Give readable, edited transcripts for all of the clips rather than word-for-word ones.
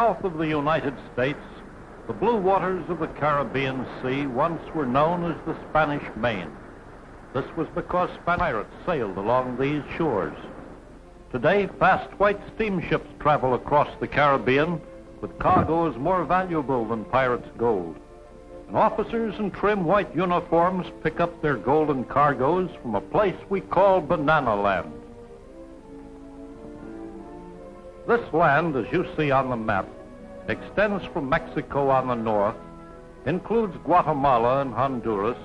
South of the United States, the blue waters of the Caribbean Sea once were known as the Spanish Main. This was because Spanish pirates sailed along these shores. Today, fast white steamships travel across the Caribbean with cargoes more valuable than pirates' gold. And officers in trim white uniforms pick up their golden cargoes from a place we call Banana Land. This land, as you see on the map, extends from Mexico on the north, includes Guatemala and Honduras,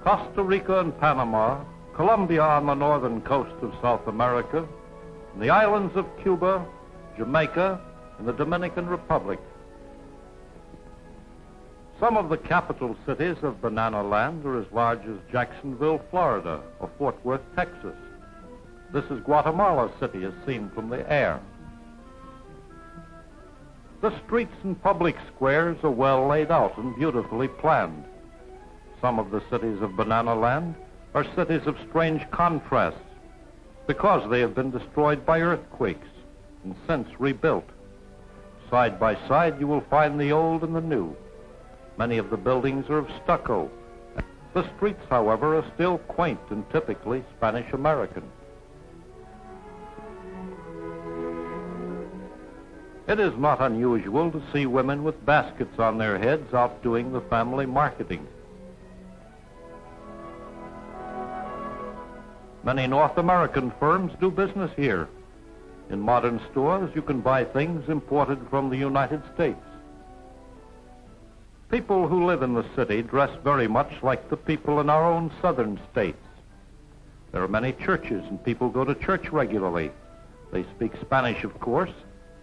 Costa Rica and Panama, Colombia on the northern coast of South America, and the islands of Cuba, Jamaica, and the Dominican Republic. Some of the capital cities of Banana Land are as large as Jacksonville, Florida, or Fort Worth, Texas. This is Guatemala City as seen from the air. The streets and public squares are well laid out and beautifully planned. Some of the cities of Banana Land are cities of strange contrasts because they have been destroyed by earthquakes and since rebuilt. Side by side, you will find the old and the new. Many of the buildings are of stucco. The streets, however, are still quaint and typically Spanish-American. It is not unusual to see women with baskets on their heads out doing the family marketing. Many North American firms do business here. In modern stores, you can buy things imported from the United States. People who live in the city dress very much like the people in our own southern states. There are many churches and people go to church regularly. They speak Spanish, of course,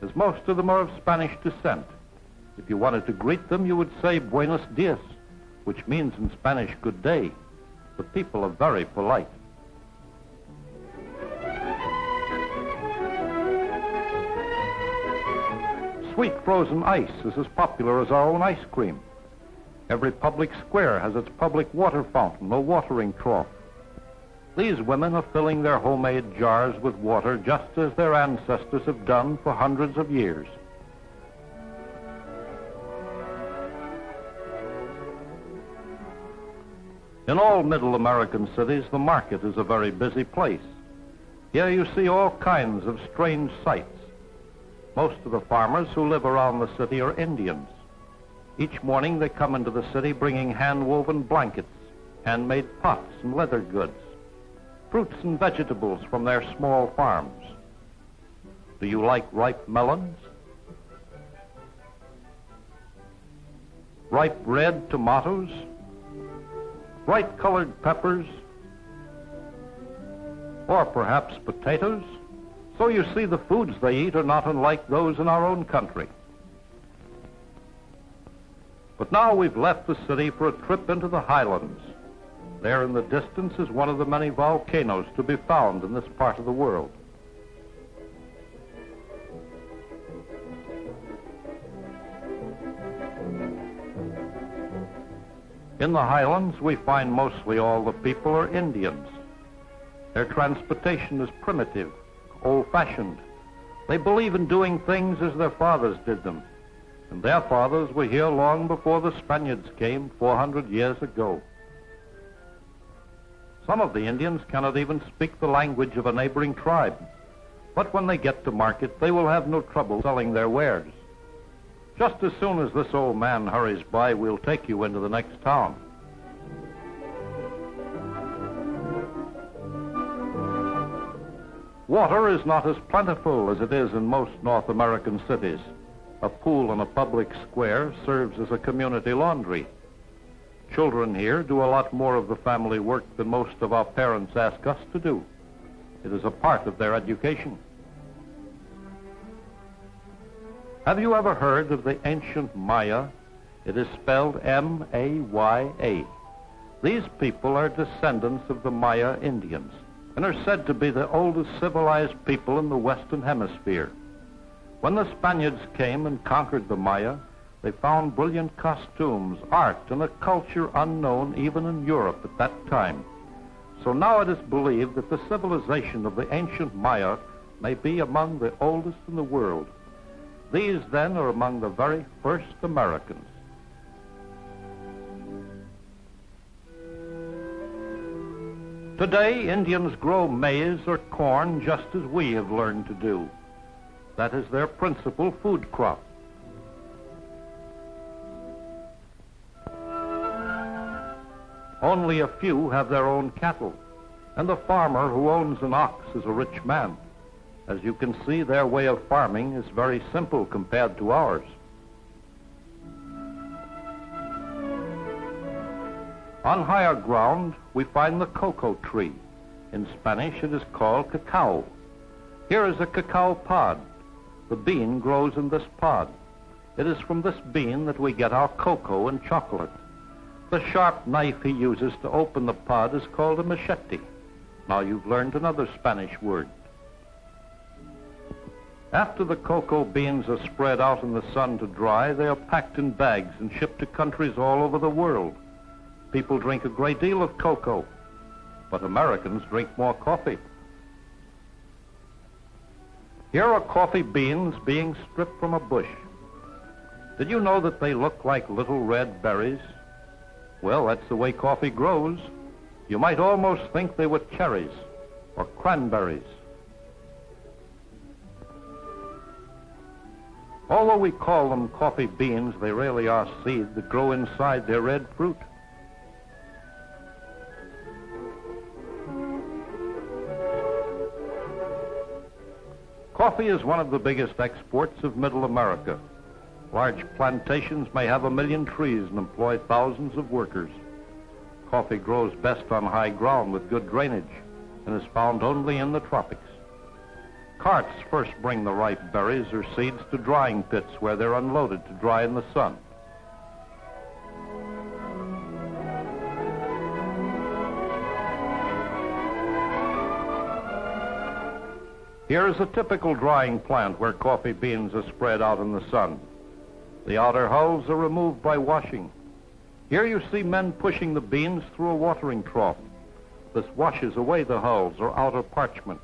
as most of them are of Spanish descent. If you wanted to greet them, you would say Buenos dias, which means in Spanish, good day. The people are very polite. Sweet frozen ice is as popular as our own ice cream. Every public square has its public water fountain or watering trough. These women are filling their homemade jars with water just as their ancestors have done for hundreds of years. In all Middle American cities, the market is a very busy place. Here you see all kinds of strange sights. Most of the farmers who live around the city are Indians. Each morning they come into the city bringing hand-woven blankets, handmade pots and leather goods, fruits and vegetables from their small farms. Do you like ripe melons? Ripe red tomatoes? Bright-colored peppers? Or perhaps potatoes? So you see, the foods they eat are not unlike those in our own country. But now we've left the city for a trip into the highlands. There in the distance is one of the many volcanoes to be found in this part of the world. In the highlands, we find mostly all the people are Indians. Their transportation is primitive, old-fashioned. They believe in doing things as their fathers did them, and their fathers were here long before the Spaniards came 400 years ago. Some of the Indians cannot even speak the language of a neighboring tribe, but when they get to market, they will have no trouble selling their wares. Just as soon as this old man hurries by, we'll take you into the next town. Water is not as plentiful as it is in most North American cities. A pool in a public square serves as a community laundry. Children here do a lot more of the family work than most of our parents ask us to do. It is a part of their education. Have you ever heard of the ancient Maya? It is spelled M-A-Y-A. These people are descendants of the Maya Indians and are said to be the oldest civilized people in the Western Hemisphere. When the Spaniards came and conquered the Maya, they found brilliant costumes, art, and a culture unknown even in Europe at that time. So now it is believed that the civilization of the ancient Maya may be among the oldest in the world. These, then, are among the very first Americans. Today, Indians grow maize or corn just as we have learned to do. That is their principal food crop. Only a few have their own cattle, and the farmer who owns an ox is a rich man. As you can see, their way of farming is very simple compared to ours. On higher ground, we find the cocoa tree. In Spanish, it is called cacao. Here is a cacao pod. The bean grows in this pod. It is from this bean that we get our cocoa and chocolate. The sharp knife he uses to open the pod is called a machete. Now you've learned another Spanish word. After the cocoa beans are spread out in the sun to dry, they are packed in bags and shipped to countries all over the world. People drink a great deal of cocoa, but Americans drink more coffee. Here are coffee beans being stripped from a bush. Did you know that they look like little red berries? Well, that's the way coffee grows. You might almost think they were cherries or cranberries. Although we call them coffee beans, they really are seeds that grow inside their red fruit. Coffee is one of the biggest exports of Middle America. Large plantations may have 1 million trees and employ thousands of workers. Coffee grows best on high ground with good drainage and is found only in the tropics. Carts first bring the ripe berries or seeds to drying pits where they're unloaded to dry in the sun. Here is a typical drying plant where coffee beans are spread out in the sun. The outer hulls are removed by washing. Here you see men pushing the beans through a watering trough. This washes away the hulls or outer parchment.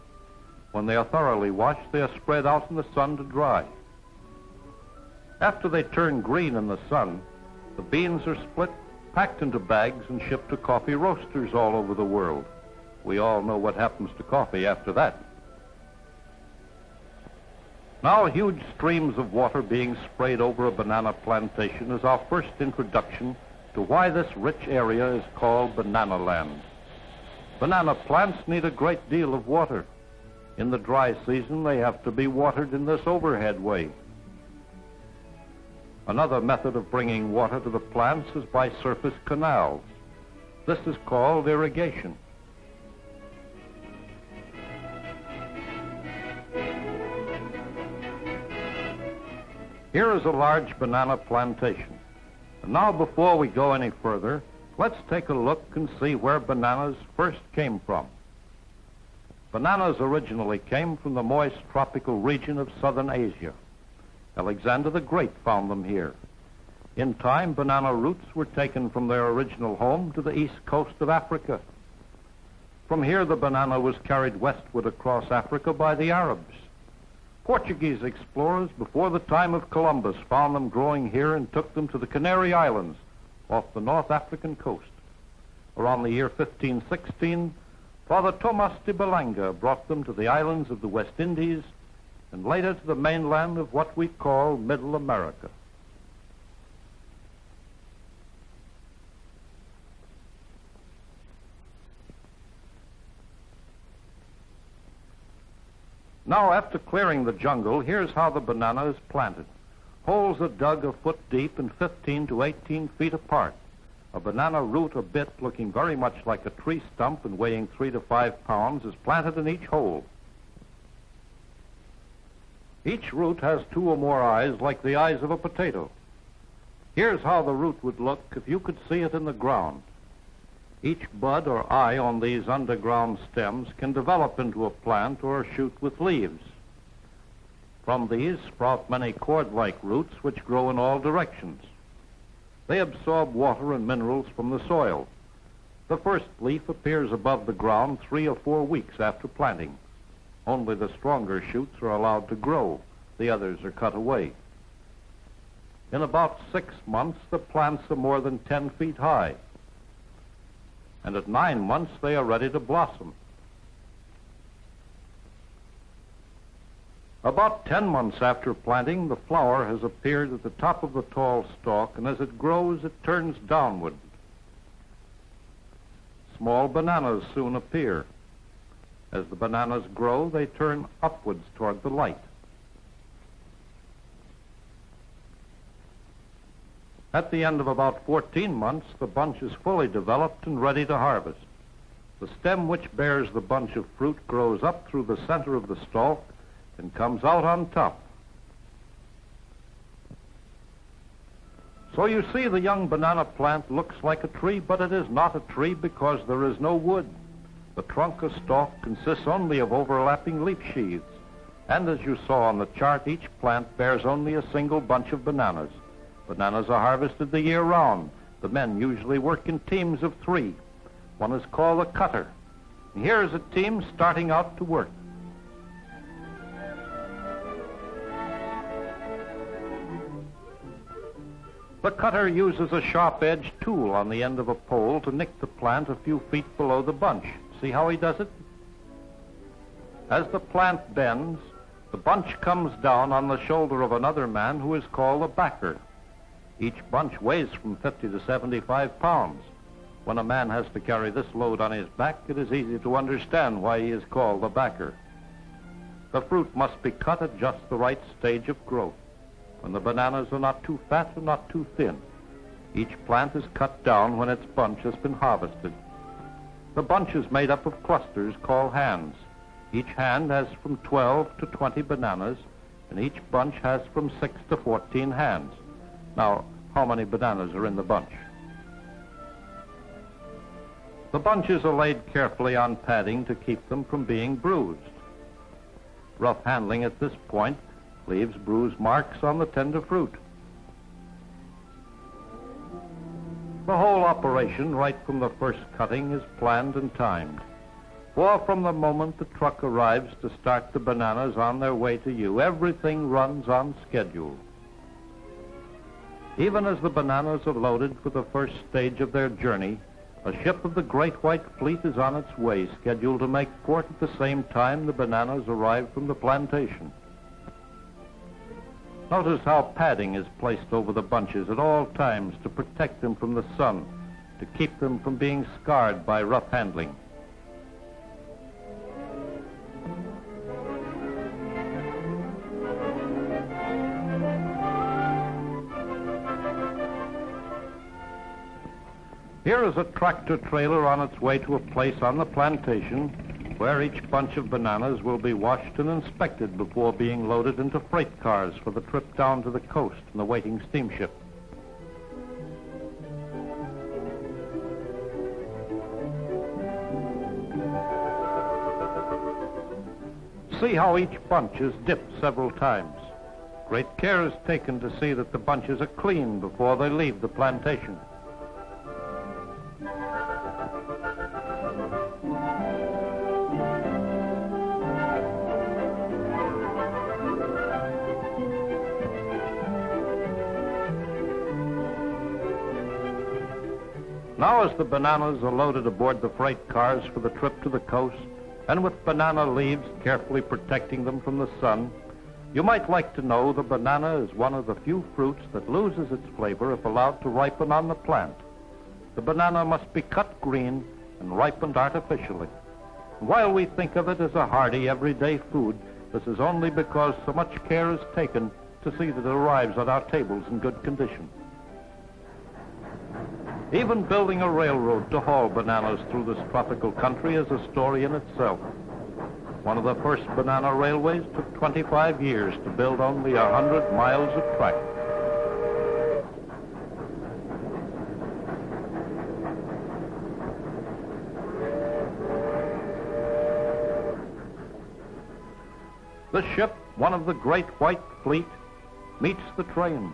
When they are thoroughly washed, they are spread out in the sun to dry. After they turn green in the sun, the beans are split, packed into bags, and shipped to coffee roasters all over the world. We all know what happens to coffee after that. Now, huge streams of water being sprayed over a banana plantation is our first introduction to why this rich area is called Banana Land. Banana plants need a great deal of water. In the dry season, they have to be watered in this overhead way. Another method of bringing water to the plants is by surface canals. This is called irrigation. Here is a large banana plantation. And now, before we go any further, let's take a look and see where bananas first came from. Bananas originally came from the moist tropical region of southern Asia. Alexander the Great found them here. In time, banana roots were taken from their original home to the east coast of Africa. From here, the banana was carried westward across Africa by the Arabs. Portuguese explorers before the time of Columbus found them growing here and took them to the Canary Islands off the North African coast. Around the year 1516, Father Tomas de Belanga brought them to the islands of the West Indies and later to the mainland of what we call Middle America. Now, after clearing the jungle, here's how the banana is planted. Holes are dug a foot deep and 15 to 18 feet apart. A banana root or bit looking very much like a tree stump and weighing 3 to 5 pounds is planted in each hole. Each root has 2 or more eyes like the eyes of a potato. Here's how the root would look if you could see it in the ground. Each bud or eye on these underground stems can develop into a plant or a shoot with leaves. From these sprout many cord-like roots which grow in all directions. They absorb water and minerals from the soil. The first leaf appears above the ground 3 or 4 weeks after planting. Only the stronger shoots are allowed to grow. the others are cut away. In about 6 months, the plants are more than 10 feet high. And at 9 months, they are ready to blossom. About 10 months after planting, the flower has appeared at the top of the tall stalk, and as it grows, it turns downward. Small bananas soon appear. As the bananas grow, they turn upwards toward the light. At the end of about 14 months, the bunch is fully developed and ready to harvest. The stem which bears the bunch of fruit grows up through the center of the stalk and comes out on top. So you see, the young banana plant looks like a tree, but it is not a tree because there is no wood. The trunk or stalk consists only of overlapping leaf sheaths, and as you saw on the chart, each plant bears only a single bunch of bananas. Bananas are harvested the year round. The men usually work in teams of 3. One is called a cutter. And here is a team starting out to work. The cutter uses a sharp-edged tool on the end of a pole to nick the plant a few feet below the bunch. See how he does it? As the plant bends, the bunch comes down on the shoulder of another man who is called a backer. Each bunch weighs from 50 to 75 pounds. When a man has to carry this load on his back, it is easy to understand why he is called a backer. The fruit must be cut at just the right stage of growth, when the bananas are not too fat or not too thin. Each plant is cut down when its bunch has been harvested. The bunch is made up of clusters called hands. Each hand has from 12 to 20 bananas, and each bunch has from 6 to 14 hands. Now, how many bananas are in the bunch? The bunches are laid carefully on padding to keep them from being bruised. Rough handling at this point leaves bruise marks on the tender fruit. The whole operation, right from the first cutting, is planned and timed. For from the moment the truck arrives to start the bananas on their way to you, everything runs on schedule. Even as the bananas are loaded for the first stage of their journey, a ship of the Great White Fleet is on its way, scheduled to make port at the same time the bananas arrive from the plantation. Notice how padding is placed over the bunches at all times to protect them from the sun, to keep them from being scarred by rough handling. Here is a tractor trailer on its way to a place on the plantation where each bunch of bananas will be washed and inspected before being loaded into freight cars for the trip down to the coast in the waiting steamship. See how each bunch is dipped several times. Great care is taken to see that the bunches are clean before they leave the plantation. Now, as the bananas are loaded aboard the freight cars for the trip to the coast, and with banana leaves carefully protecting them from the sun, you might like to know the banana is one of the few fruits that loses its flavor if allowed to ripen on the plant. The banana must be cut green and ripened artificially. While we think of it as a hearty, everyday food, this is only because so much care is taken to see that it arrives at our tables in good condition. Even building a railroad to haul bananas through this tropical country is a story in itself. One of the first banana railways took 25 years to build only 100 miles of track. The ship, one of the Great White Fleet, meets the train.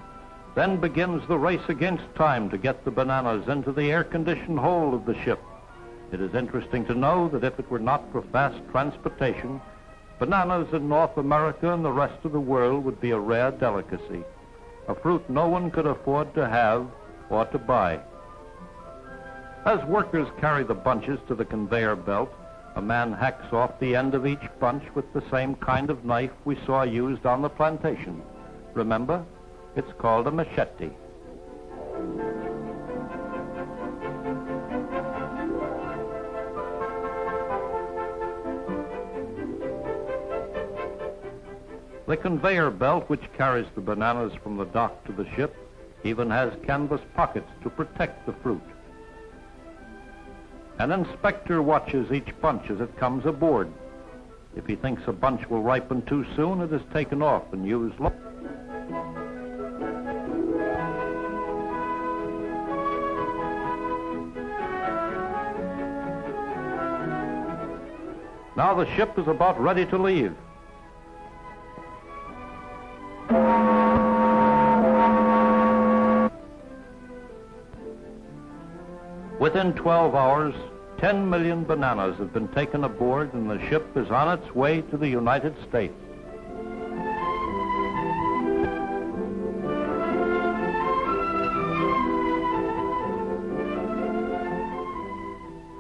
Then begins the race against time to get the bananas into the air-conditioned hold of the ship. It is interesting to know that if it were not for fast transportation, Bananas in North America and the rest of the world would be a rare delicacy, a fruit no one could afford to have or to buy. As workers carry the bunches to the conveyor belt, a man hacks off the end of each bunch with the same kind of knife we saw used on the plantation. Remember, it's called a machete. The conveyor belt, which carries the bananas from the dock to the ship, even has canvas pockets to protect the fruit. An inspector watches each bunch as it comes aboard. If he thinks a bunch will ripen too soon, it is taken off and used. Now the ship is about ready to leave. Within 12 hours, 10 million bananas have been taken aboard and the ship is on its way to the United States.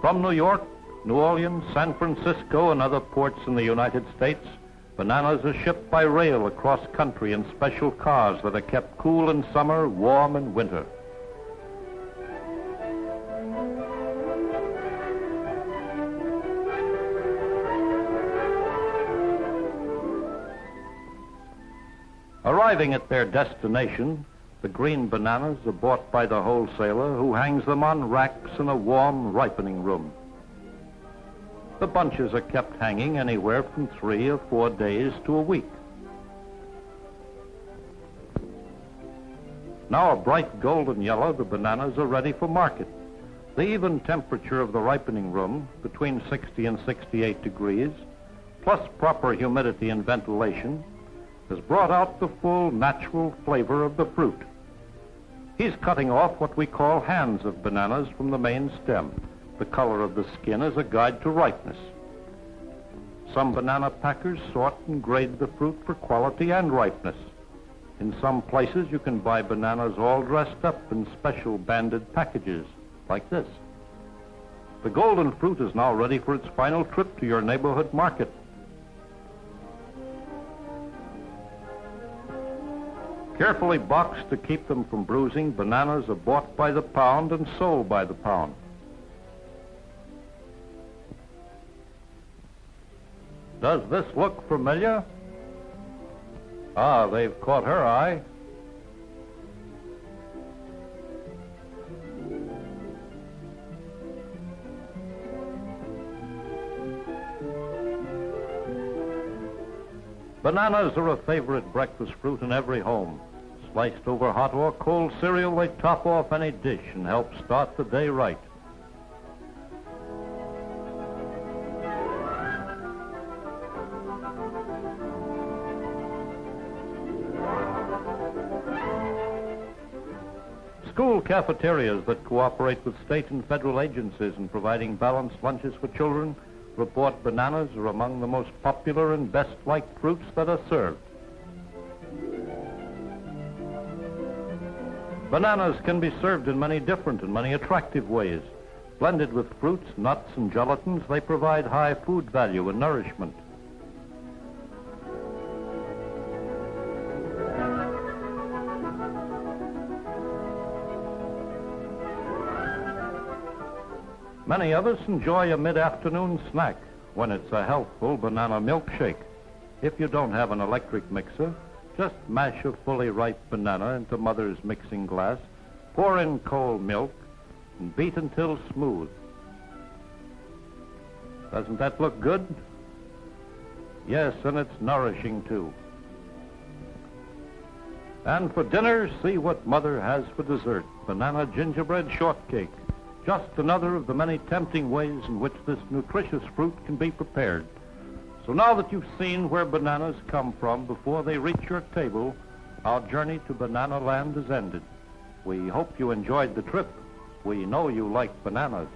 From New York, New Orleans, San Francisco, and other ports in the United States, bananas are shipped by rail across country in special cars that are kept cool in summer, warm in winter. Arriving at their destination, the green bananas are bought by the wholesaler, who hangs them on racks in a warm ripening room. The bunches are kept hanging anywhere from 3 or 4 days to a week. Now a bright golden yellow, the bananas are ready for market. The even temperature of the ripening room, between 60 and 68 degrees, plus proper humidity and ventilation, has brought out the full natural flavor of the fruit. He's cutting off what we call hands of bananas from the main stem. The color of the skin is a guide to ripeness. Some banana packers sort and grade the fruit for quality and ripeness. In some places you can buy bananas all dressed up in special banded packages, like this. The golden fruit is now ready for its final trip to your neighborhood market. Carefully boxed to keep them from bruising, bananas are bought by the pound and sold by the pound. Does this look familiar? Ah, they've caught her eye. Bananas are a favorite breakfast fruit in every home. Sliced over hot or cold cereal, they top off any dish and help start the day right. School cafeterias that cooperate with state and federal agencies in providing balanced lunches for children report bananas are among the most popular and best-liked fruits that are served. Bananas can be served in many different and many attractive ways. Blended with fruits, nuts, and gelatins, they provide high food value and nourishment. Many of us enjoy a mid-afternoon snack when it's a healthful banana milkshake. If you don't have an electric mixer, just mash a fully ripe banana into Mother's mixing glass, pour in cold milk, and beat until smooth. Doesn't that look good? Yes, and it's nourishing too. And for dinner, see what Mother has for dessert. Banana gingerbread shortcake. Just another of the many tempting ways in which this nutritious fruit can be prepared. So now that you've seen where bananas come from before they reach your table, our journey to Banana Land is ended. We hope you enjoyed the trip. We know you like bananas.